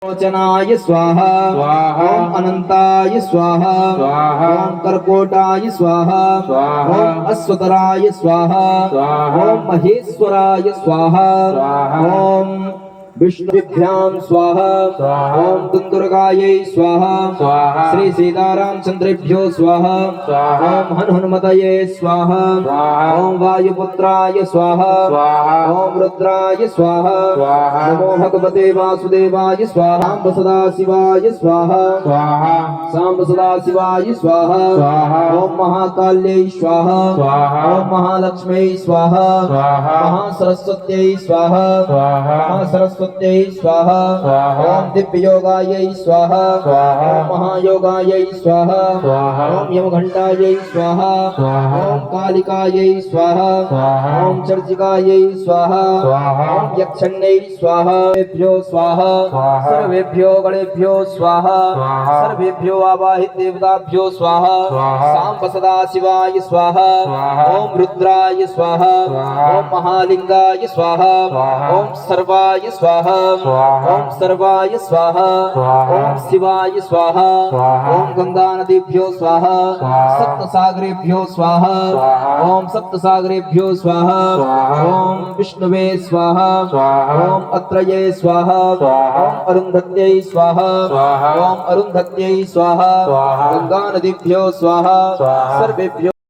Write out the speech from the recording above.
लोचनाय स्वाहा ओम अनंताय स्वाहा ओम कर्कोटाय स्वाहा ओम अश्वतराय स्वाहा ओम महेश्वराय स्वाहा ओम विष्णुभ्यां स्वाहा ओम दुंदुर्गायै स्वाहा श्री सीतारामचंद्रेभ्यो स्वाहा ओम हनुमतये स्वाहा ओम वायुपुत्राय स्वाहा ओम रुद्राय स्वाहा नमो भगवते वासुदेवाय स्वाहा सांब सदाशिवाय स्वाहा सांब सदाशिवाय स्वाहा ओम महाकाल्यै स्वाहा ओम महालक्ष्म्यै स्वाहा महासरस्वत्यै स्वाहा महासरस्वत्यै स्वाहा ओम दिव्ययोगायै स्वाहा ओम महायोगायै स्वाहा ओम यमघंटायै स्वाहा ओम कालिकायै स्वाहा ओम चर्चिकायै स्वाहा ओम यक्षण्यै स्वाहा स्वाहा सर्वेभ्यो गणेभ्यो स्वाहा सर्वेभ्यो आवाहित देवताभ्यो स्वाहा सांब सदाशिवाय स्वाहा ओम रुद्राय स्वाहा ओम महालिंगाय स्वाहा ओम सर्वाय स्वाहा ओम सर्वाय स्वाहा ओम शिवाय स्वाहा ओम गंगा नदीभ्यो स्वाहा सप्तसागरेभ्यो स्वाहा ओम सप्तसागरेभ्यो स्वाहा ओम विष्णुवे स्वाहा ओम अत्रये स्वाहा ओम अरुंधत्यै स्वाहा ओम अरुंधत्यै स्वाहा गंगा नदीभ्यो स्वाहा सर्वेभ्यो